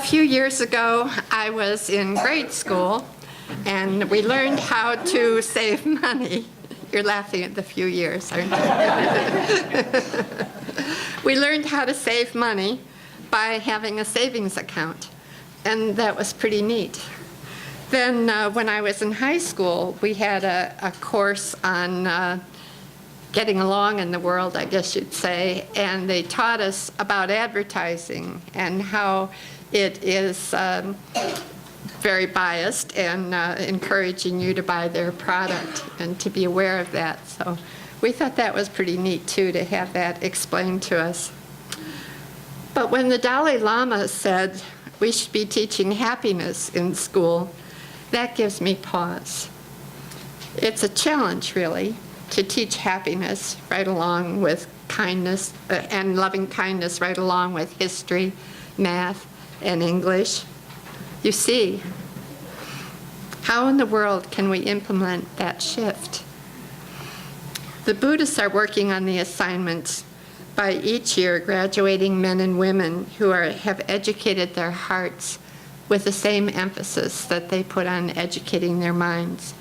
few years ago, I was in grade school, and we learned how to save money. You're laughing at the few years, aren't you? We learned how to save money by having a savings account, and that was pretty neat. Then when I was in high school, we had a course on getting along in the world, I guess you'd say, and they taught us about advertising and how it is very biased and encouraging you to buy their product and to be aware of that. So we thought that was pretty neat, too, to have that explained to us. But when the Dalai Lama said we should be teaching happiness in school, that gives me pause. It's a challenge, really, to teach happiness right along with kindness and loving kindness right along with history, math, and English. You see, how in the world can we implement that shift? The Buddhists are working on the assignments by each year graduating men and women who have educated their hearts with the same emphasis that they put on educating their minds.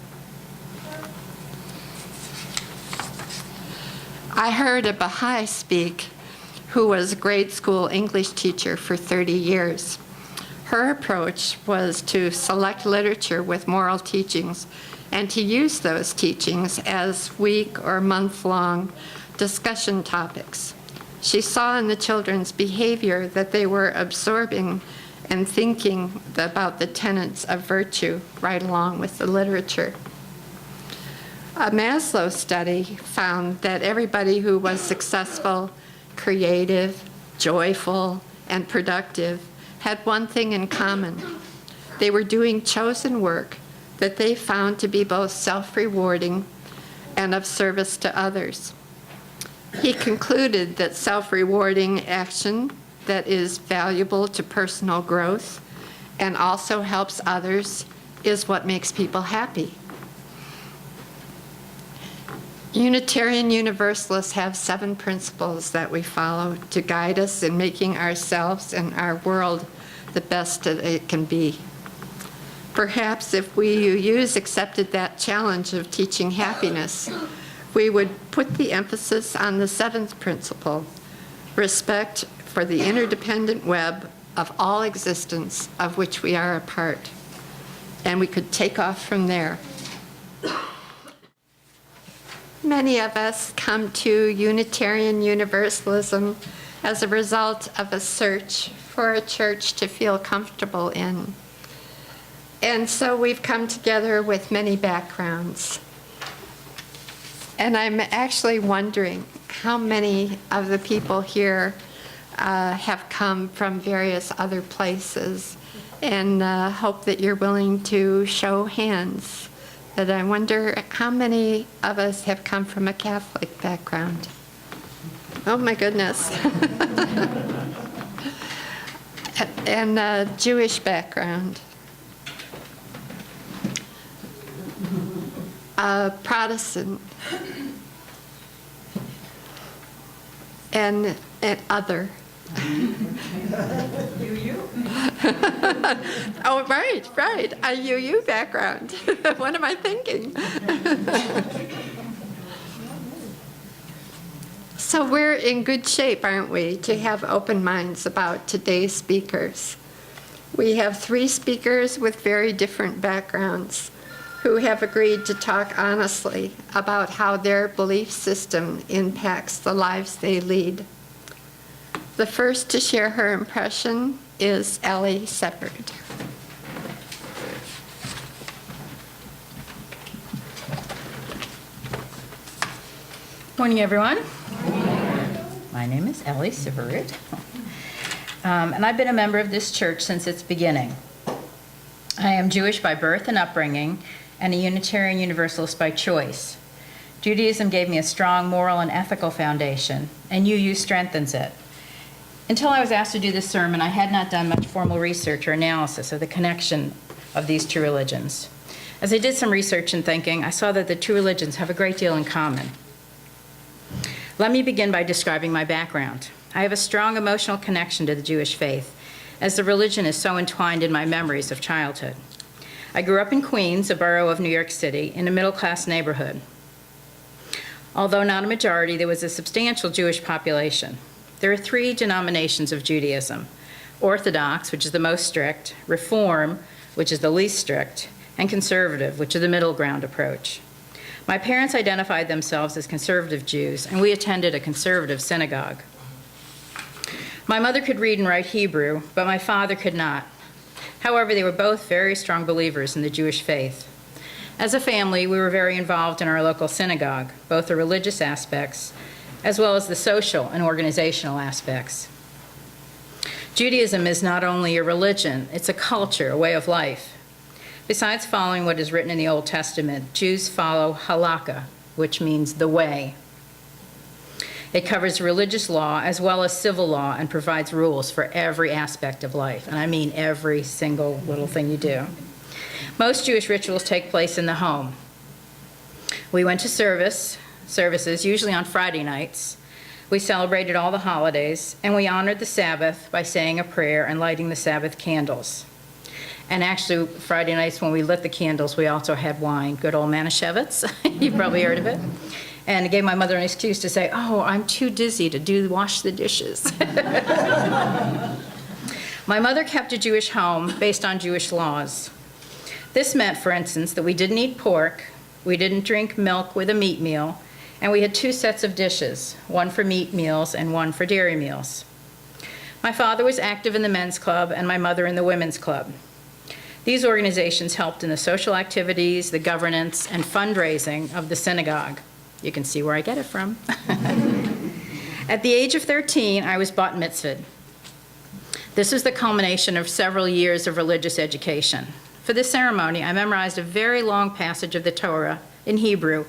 I heard a Baha'i speak who was a grade school English teacher for 30 years. Her approach was to select literature with moral teachings and to use those teachings as week or month-long discussion topics. She saw in the children's behavior that they were absorbing and thinking about the tenets of virtue right along with the literature. A Maslow study found that everybody who was successful, creative, joyful, and productive had one thing in common. They were doing chosen work that they found to be both self-rewarding and of service to others. He concluded that self-rewarding action that is valuable to personal growth and also helps others is what makes people happy. Unitarian Universalists have 7 principles that we follow to guide us in making ourselves and our world the best that it can be. Perhaps if we accepted that challenge of teaching happiness, we would put the emphasis on the 7th principle, respect for the interdependent web of all existence of which we are a part. And we could take off from there. Many of us come to Unitarian Universalism as a result of a search for a church to feel comfortable in. And so we've come together with many backgrounds. And I'm actually wondering how many of the people here have come from various other places, and hope that you're willing to show hands. But I wonder how many of us have come from a Catholic background. Oh my goodness. And a Jewish background. Protestant. And other. UU? Oh, right. A UU background. What am I thinking? So we're in good shape, aren't we, to have open minds about today's speakers. We have 3 speakers with very different backgrounds who have agreed to talk honestly about how their belief system impacts the lives they lead. The first to share her impression is Ellie Seppert. Morning, everyone. My name is Ellie Seppert, and I've been a member of this church since its beginning. I am Jewish by birth and upbringing, and a Unitarian Universalist by choice. Judaism gave me a strong moral and ethical foundation, and UU strengthens it. Until I was asked to do this sermon, I had not done much formal research or analysis of the connection of these two religions. As I did some research and thinking, I saw that the two religions have a great deal in common. Let me begin by describing my background. I have a strong emotional connection to the Jewish faith. as the religion is so entwined in my memories of childhood. I grew up in Queens, a borough of New York City, in a middle-class neighborhood. Although not a majority, there was a substantial Jewish population. There are 3 denominations of Judaism: Orthodox, which is the most strict; Reform, which is the least strict; and Conservative, which is the middle ground approach. My parents identified themselves as conservative Jews, and we attended a conservative synagogue. My mother could read and write Hebrew, but my father could not. However, they were both very strong believers in the Jewish faith. As a family, we were very involved in our local synagogue, both the religious aspects as well as the social and organizational aspects. Judaism is not only a religion, it's a culture, a way of life. Besides following what is written in the Old Testament, Jews follow halakha, which means the way. It covers religious law as well as civil law and provides rules for every aspect of life, and I mean every single little thing you do. Most Jewish rituals take place in the home. We went to services, usually on Friday nights. We celebrated all the holidays, and we honored the Sabbath by saying a prayer and lighting the Sabbath candles. And actually, Friday nights when we lit the candles, we also had wine, good old Manischewitz. You've probably heard of it. And it gave my mother an excuse to say, "Oh, I'm too dizzy to wash the dishes." My mother kept a Jewish home based on Jewish laws. This meant, for instance, that we didn't eat pork, we didn't drink milk with a meat meal, and we had 2 sets of dishes, one for meat meals and one for dairy meals. My father was active in the men's club and my mother in the women's club. These organizations helped in the social activities, the governance, and fundraising of the synagogue. You can see where I get it from. At the age of 13, I was bat mitzvahed. This was the culmination of several years of religious education. For this ceremony, I memorized a very long passage of the Torah in Hebrew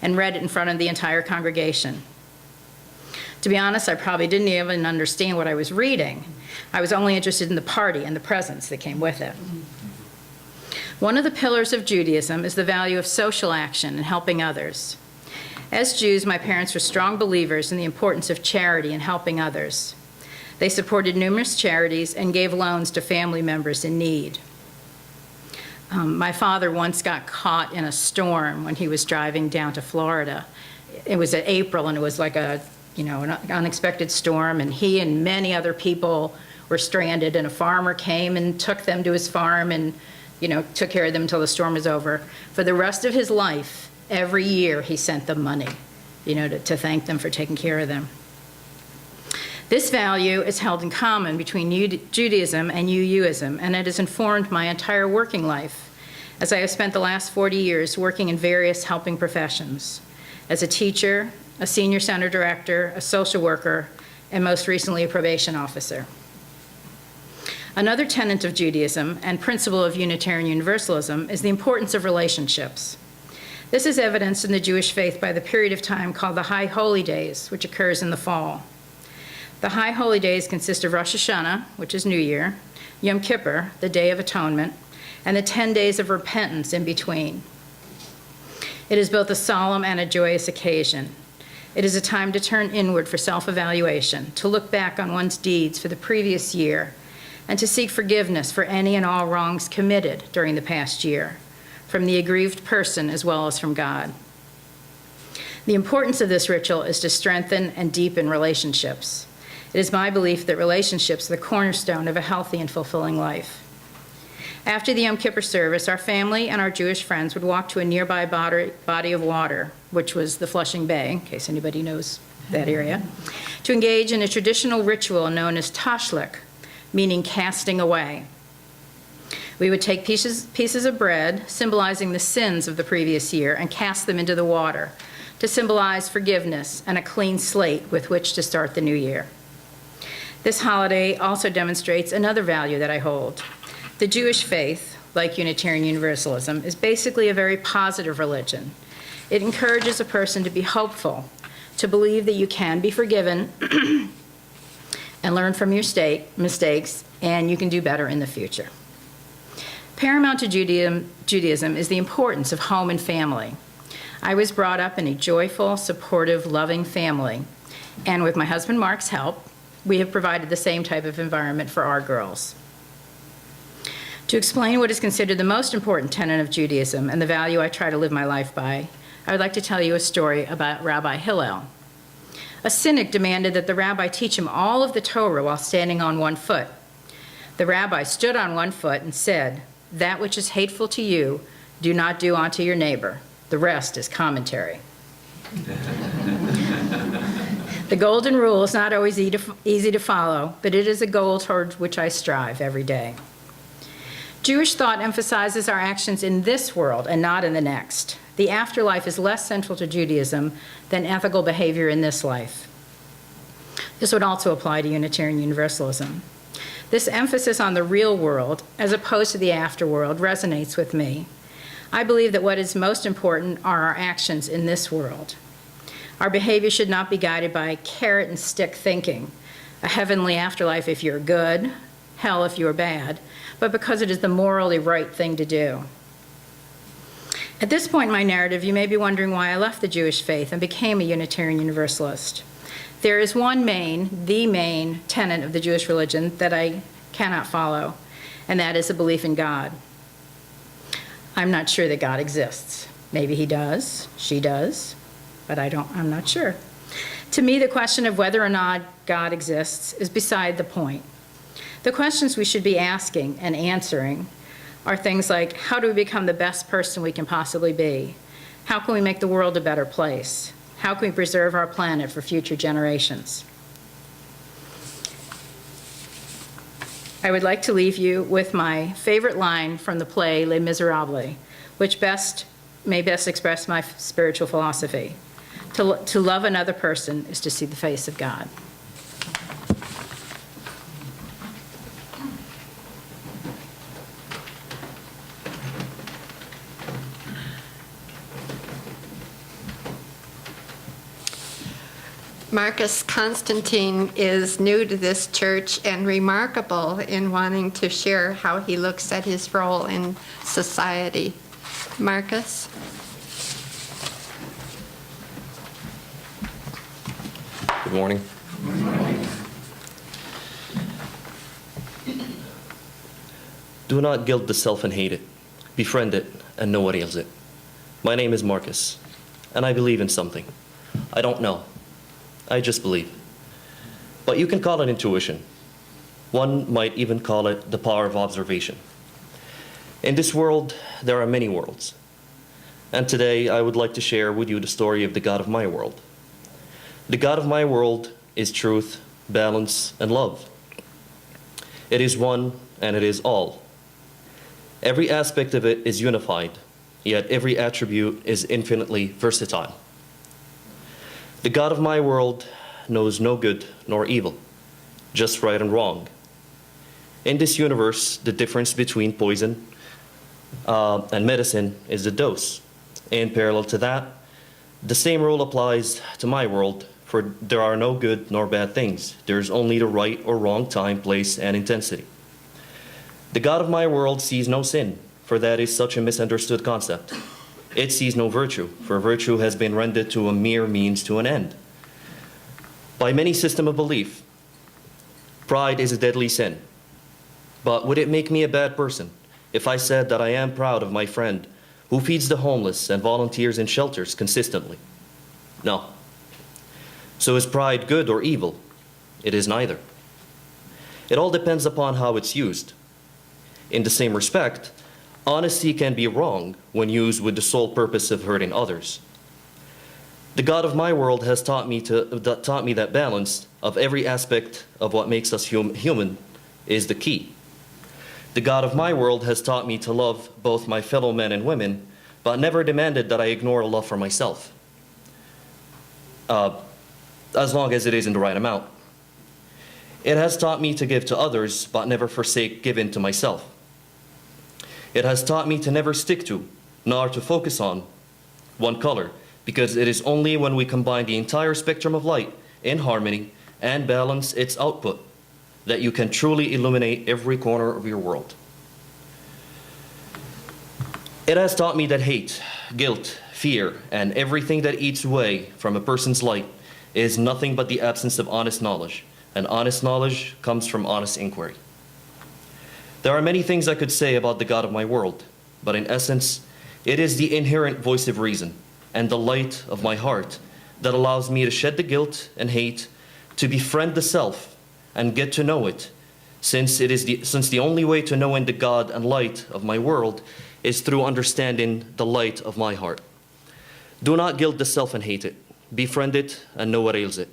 and read it in front of the entire congregation. To be honest, I probably didn't even understand what I was reading. I was only interested in the party and the presents that came with it. One of the pillars of Judaism is the value of social action and helping others. As Jews, my parents were strong believers in the importance of charity and helping others. They supported numerous charities and gave loans to family members in need. My father once got caught in a storm when he was driving down to Florida. It was in April, and it was like an unexpected storm, and he and many other people were stranded, and a farmer came and took them to his farm and took care of them until the storm was over. For the rest of his life, every year he sent them money, to thank them for taking care of them. This value is held in common between Judaism and UUism, and it has informed my entire working life, as I have spent the last 40 years working in various helping professions, as a teacher, a senior center director, a social worker, and most recently a probation officer. Another tenet of Judaism and principle of Unitarian Universalism is the importance of relationships. This is evidenced in the Jewish faith by the period of time called the High Holy Days, which occurs in the fall. The High Holy Days consist of Rosh Hashanah, which is New Year, Yom Kippur, the Day of Atonement, and the 10 days of repentance in between. It is both a solemn and a joyous occasion. It is a time to turn inward for self-evaluation, to look back on one's deeds for the previous year, and to seek forgiveness for any and all wrongs committed during the past year, from the aggrieved person as well as from God. The importance of this ritual is to strengthen and deepen relationships. It is my belief that relationships are the cornerstone of a healthy and fulfilling life. After the Yom Kippur service, our family and our Jewish friends would walk to a nearby body of water, which was the Flushing Bay, in case anybody knows that area, to engage in a traditional ritual known as tashlich, meaning casting away. We would take pieces of bread, symbolizing the sins of the previous year, and cast them into the water to symbolize forgiveness and a clean slate with which to start the new year. This holiday also demonstrates another value that I hold. The Jewish faith, like Unitarian Universalism, is basically a very positive religion. It encourages a person to be hopeful, to believe that you can be forgiven and learn from your mistakes, and you can do better in the future. Paramount to Judaism is the importance of home and family. I was brought up in a joyful, supportive, loving family, and with my husband Mark's help, we have provided the same type of environment for our girls. To explain what is considered the most important tenet of Judaism and the value I try to live my life by, I would like to tell you a story about Rabbi Hillel. A cynic demanded that the rabbi teach him all of the Torah while standing on one foot. The rabbi stood on one foot and said, "That which is hateful to you, do not do unto your neighbor. The rest is commentary." The golden rule is not always easy to follow, but it is a goal towards which I strive every day. Jewish thought emphasizes our actions in this world and not in the next. The afterlife is less central to Judaism than ethical behavior in this life. This would also apply to Unitarian Universalism. This emphasis on the real world, as opposed to the afterworld, resonates with me. I believe that what is most important are our actions in this world. Our behavior should not be guided by carrot and stick thinking, a heavenly afterlife if you're good, hell if you're bad, but because it is the morally right thing to do. At this point in my narrative, you may be wondering why I left the Jewish faith and became a Unitarian Universalist. There is the main tenet of the Jewish religion that I cannot follow, and that is a belief in God. I'm not sure that God exists. Maybe he does, she does, but I'm not sure. To me, the question of whether or not God exists is beside the point. The questions we should be asking and answering are things like, how do we become the best person we can possibly be? How can we make the world a better place? How can we preserve our planet for future generations? I would like to leave you with my favorite line from the play Les Miserables, which may best express my spiritual philosophy. To love another person is to see the face of God. Marcus Constantine is new to this church and remarkable in wanting to share how he looks at his role in society. Marcus? Good morning. Do not gild the self and hate it. Befriend it and know what ails it. My name is Marcus, and I believe in something. I don't know. I just believe. But you can call it intuition. One might even call it the power of observation. In this world, there are many worlds. And today, I would like to share with you the story of the God of my world. The God of my world is truth, balance, and love. It is one, and it is all. Every aspect of it is unified, yet every attribute is infinitely versatile. The God of my world knows no good nor evil, just right and wrong. In this universe, the difference between poison and medicine is the dose. In parallel to that, the same rule applies to my world, for there are no good nor bad things. There's only the right or wrong time, place, and intensity. The God of my world sees no sin, for that is such a misunderstood concept. It sees no virtue, for virtue has been rendered to a mere means to an end. By many system of belief, pride is a deadly sin. But would it make me a bad person if I said that I am proud of my friend who feeds the homeless and volunteers in shelters consistently? No. So is pride good or evil? It is neither. It all depends upon how it's used. In the same respect, honesty can be wrong when used with the sole purpose of hurting others. The God of my world has taught me that balance of every aspect of what makes us human is the key. The God of my world has taught me to love both my fellow men and women, but never demanded that I ignore love for myself, as long as it is in the right amount. It has taught me to give to others, but never forsake giving to myself. It has taught me to never stick to, nor to focus on, one color, because it is only when we combine the entire spectrum of light in harmony and balance its output that you can truly illuminate every corner of your world. It has taught me that hate, guilt, fear, and everything that eats away from a person's light is nothing but the absence of honest knowledge, and honest knowledge comes from honest inquiry. There are many things I could say about the God of my world, but in essence, it is the inherent voice of reason and the light of my heart that allows me to shed the guilt and hate, to befriend the self and get to know it, since the only way to knowing the God and light of my world is through understanding the light of my heart. Do not gild the self and hate it. Befriend it and know what ails it.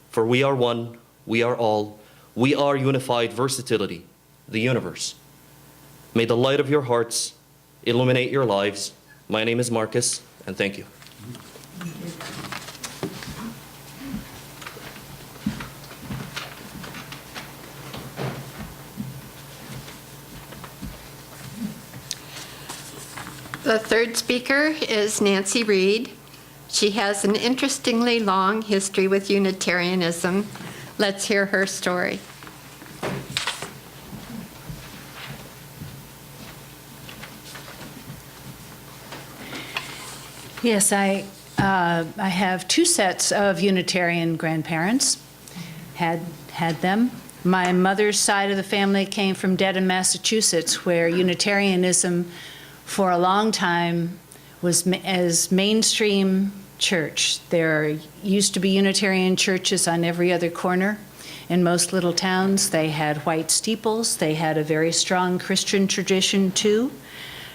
For we are one, we are all, we are unified versatility, the universe. May the light of your hearts illuminate your lives. My name is Marcus, and thank you. The third speaker is Nancy Reed. She has an interestingly long history with Unitarianism. Let's hear her story. Yes, I have two sets of Unitarian grandparents, had them. My mother's side of the family came from Dedham, Massachusetts, where Unitarianism for a long time was as mainstream church. There used to be Unitarian churches on every other corner in most little towns. They had white steeples. They had a very strong Christian tradition too,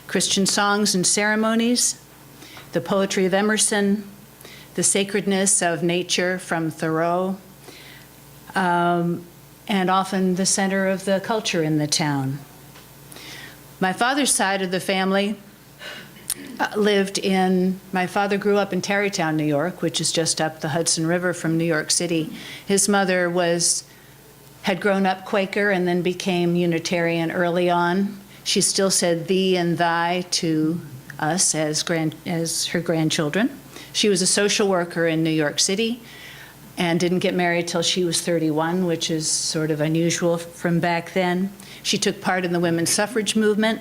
Christian songs and ceremonies, the poetry of Emerson, the sacredness of nature from Thoreau, and often the center of the culture in the town. My father's side of the family my father grew up in Tarrytown, New York, which is just up the Hudson River from New York City. His mother had grown up Quaker and then became Unitarian early on. She still said thee and thy to us as her grandchildren. She was a social worker in New York City and didn't get married till she was 31, which is sort of unusual from back then. She took part in the women's suffrage movement.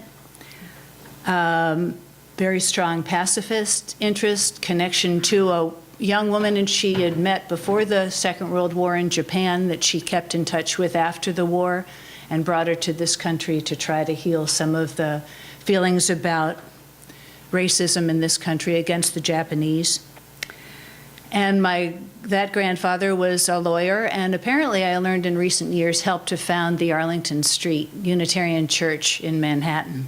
Very strong pacifist interest, connection to a young woman and she had met before the Second World War in Japan that she kept in touch with after the war and brought her to this country to try to heal some of the feelings about racism in this country against the Japanese. And that grandfather was a lawyer, and apparently I learned in recent years helped to found the Arlington Street Unitarian Church in Manhattan.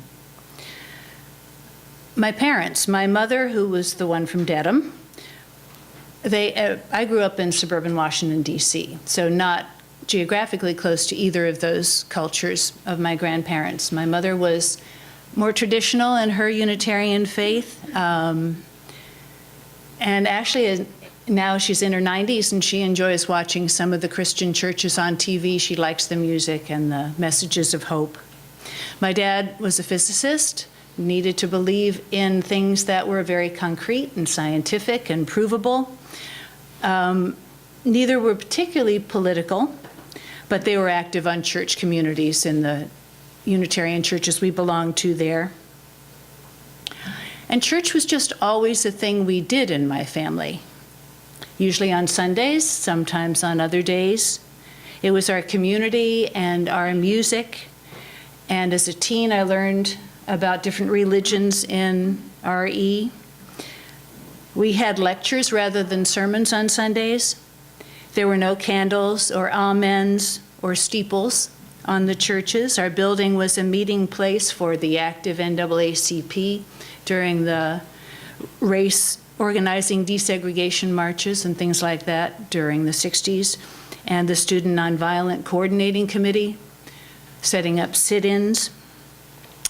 My parents, my mother, who was the one from Dedham, I grew up in suburban Washington, D.C., so not geographically close to either of those cultures of my grandparents. My mother was more traditional in her Unitarian faith, and actually now she's in her 90s and she enjoys watching some of the Christian churches on TV. She likes the music and the messages of hope. My dad was a physicist, needed to believe in things that were very concrete and scientific and provable. Neither were particularly political, but they were active on church communities in the Unitarian churches we belonged to there. And church was just always a thing we did in my family, usually on Sundays, sometimes on other days. It was our community and our music. And as a teen, I learned about different religions in RE. We had lectures rather than sermons on Sundays. There were no candles or amens or steeples on the churches. Our building was a meeting place for the active NAACP during the race organizing desegregation marches and things like that during the 60s, and the Student Nonviolent Coordinating Committee, setting up sit-ins.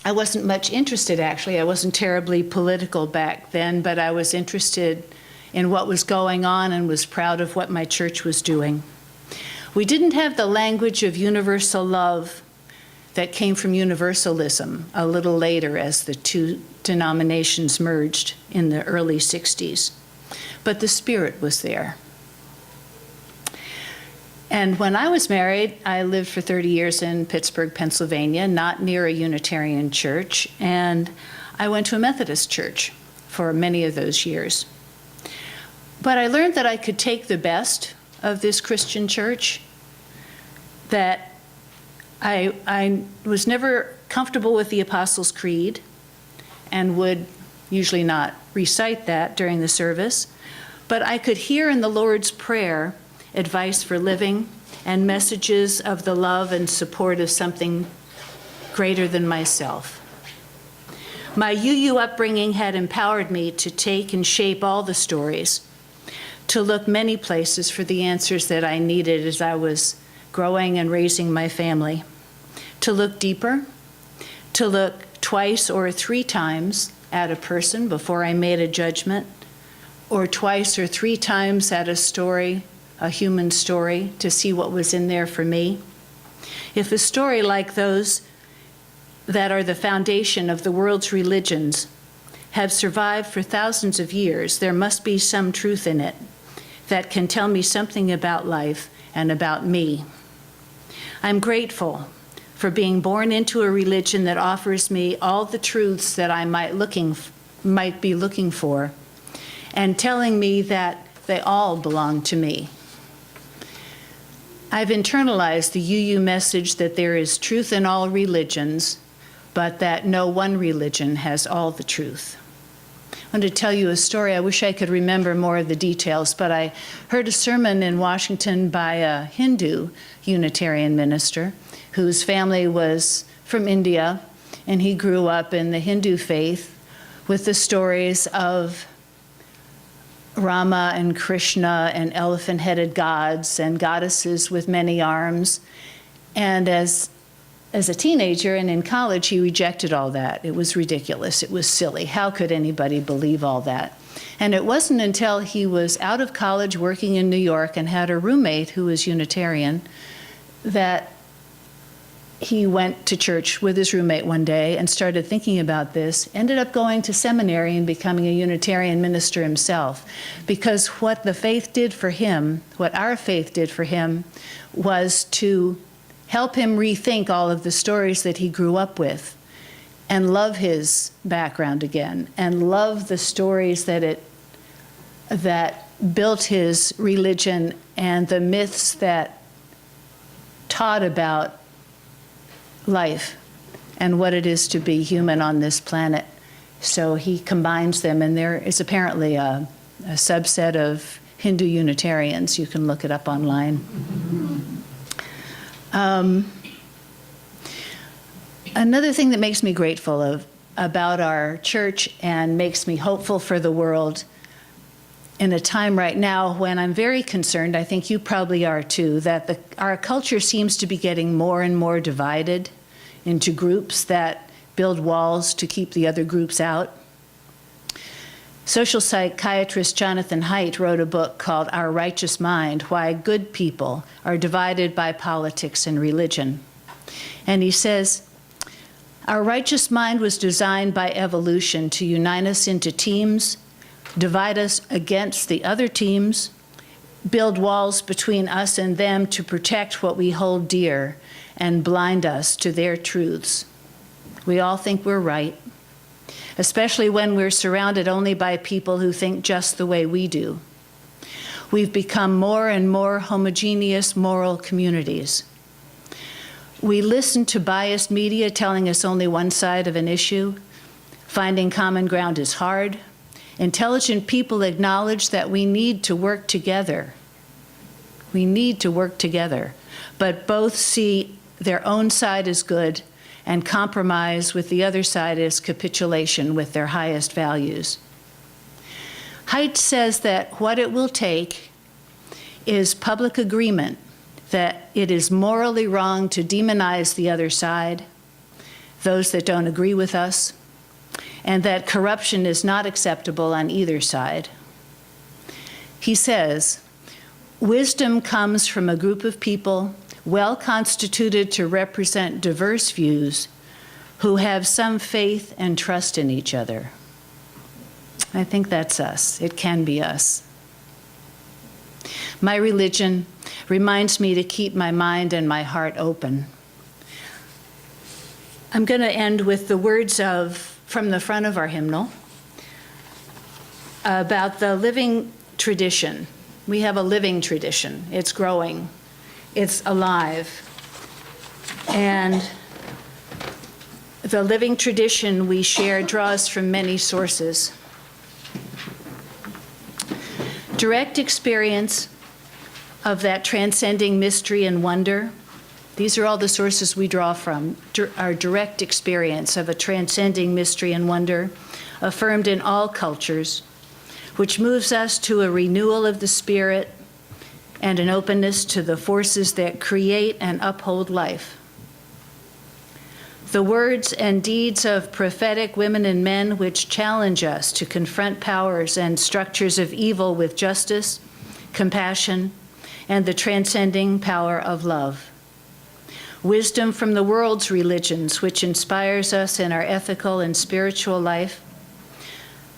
I wasn't much interested, actually. I wasn't terribly political back then, but I was interested in what was going on and was proud of what my church was doing. We didn't have the language of universal love that came from universalism a little later as the two denominations merged in the early 60s, but the spirit was there. And when I was married, I lived for 30 years in Pittsburgh, Pennsylvania, not near a Unitarian church, and I went to a Methodist church for many of those years. But I learned that I could take the best of this Christian church, that I was never comfortable with the Apostles' Creed and would usually not recite that during the service, but I could hear in the Lord's Prayer advice for living and messages of the love and support of something greater than myself. My UU upbringing had empowered me to take and shape all the stories, to look many places for the answers that I needed as I was growing and raising my family, to look deeper, to look twice or 3 times at a person before I made a judgment, or twice or 3 times at a story, a human story, to see what was in there for me. If a story like those that are the foundation of the world's religions have survived for thousands of years, there must be some truth in it that can tell me something about life and about me. I'm grateful for being born into a religion that offers me all the truths that I might be looking for, and telling me that they all belong to me. I've internalized the UU message that there is truth in all religions, but that no one religion has all the truth. I want to tell you a story. I wish I could remember more of the details, but I heard a sermon in Washington by a Hindu Unitarian minister whose family was from India, and he grew up in the Hindu faith with the stories of Rama and Krishna and elephant-headed gods and goddesses with many arms. And as a teenager and in college, he rejected all that. It was ridiculous. It was silly. How could anybody believe all that? And it wasn't until he was out of college working in New York and had a roommate who was Unitarian that he went to church with his roommate one day and started thinking about this, ended up going to seminary and becoming a Unitarian minister himself. Because what the faith did for him, what our faith did for him, was to help him rethink all of the stories that he grew up with and love his background again and love the stories that built his religion and the myths that taught about life and what it is to be human on this planet. So he combines them, and there is apparently a subset of Hindu Unitarians. You can look it up online. Another thing that makes me grateful about our church and makes me hopeful for the world in a time right now when I'm very concerned, I think you probably are too, that our culture seems to be getting more and more divided into groups that build walls to keep the other groups out. Social psychiatrist Jonathan Haidt wrote a book called Our Righteous Mind: Why Good People Are Divided by Politics and Religion. And he says, our righteous mind was designed by evolution to unite us into teams, divide us against the other teams, build walls between us and them to protect what we hold dear, and blind us to their truths. We all think we're right, especially when we're surrounded only by people who think just the way we do. We've become more and more homogeneous moral communities. We listen to biased media telling us only one side of an issue. Finding common ground is hard. Intelligent people acknowledge that we need to work together. We need to work together, but both see their own side as good and compromise with the other side as capitulation with their highest values. Haidt says that what it will take is public agreement that it is morally wrong to demonize the other side, those that don't agree with us, and that corruption is not acceptable on either side. He says, wisdom comes from a group of people well constituted to represent diverse views who have some faith and trust in each other. I think that's us. It can be us. My religion reminds me to keep my mind and my heart open. I'm going to end with the words from the front of our hymnal about the living tradition. We have a living tradition. It's growing. It's alive. And the living tradition we share draws from many sources. Direct experience of that transcending mystery and wonder, these are all the sources we draw from. Our direct experience of a transcending mystery and wonder, affirmed in all cultures, which moves us to a renewal of the spirit and an openness to the forces that create and uphold life. The words and deeds of prophetic women and men which challenge us to confront powers and structures of evil with justice, compassion, and the transcending power of love. Wisdom from the world's religions which inspires us in our ethical and spiritual life.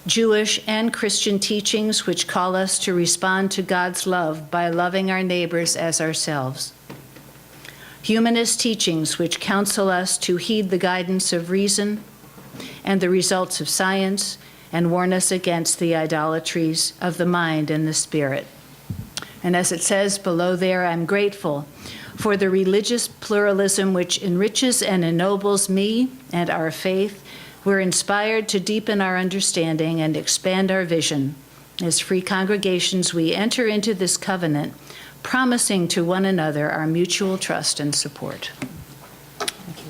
Jewish and Christian teachings which call us to respond to God's love by loving our neighbors as ourselves. Humanist teachings which counsel us to heed the guidance of reason and the results of science and warn us against the idolatries of the mind and the spirit. And as it says below there, I'm grateful for the religious pluralism which enriches and ennobles me and our faith. We're inspired to deepen our understanding and expand our vision. As free congregations, we enter into this covenant, promising to one another our mutual trust and support. Thank you.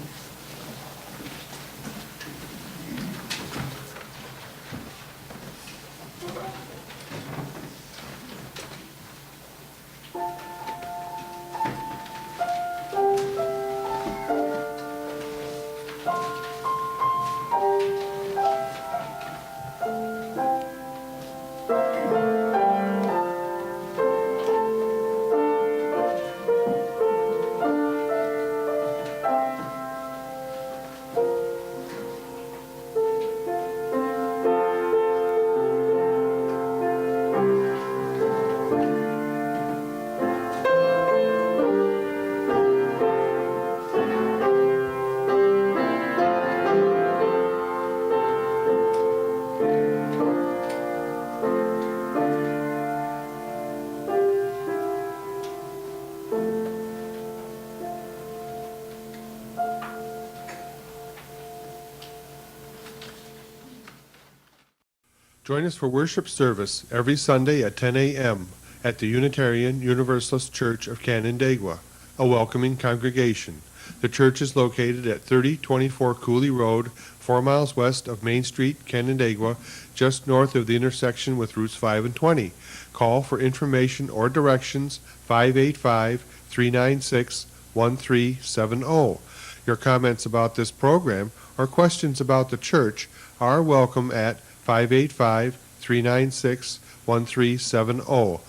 Join us for worship service every Sunday at 10 a.m. at the Unitarian Universalist Church of Canandaigua, a welcoming congregation. The church is located at 3024 Cooley Road, 4 miles west of Main Street, Canandaigua, just north of the intersection with Routes 5 and 20. Call for information or directions 585-396-1370. Your comments about this program or questions about the church are welcome at 585-396-1370.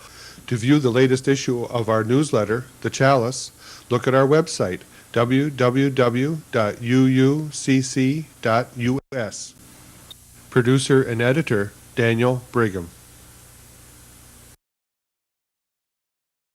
To view the latest issue of our newsletter, The Chalice, look at our website, www.uucc.us. Producer and editor, Daniel Brigham.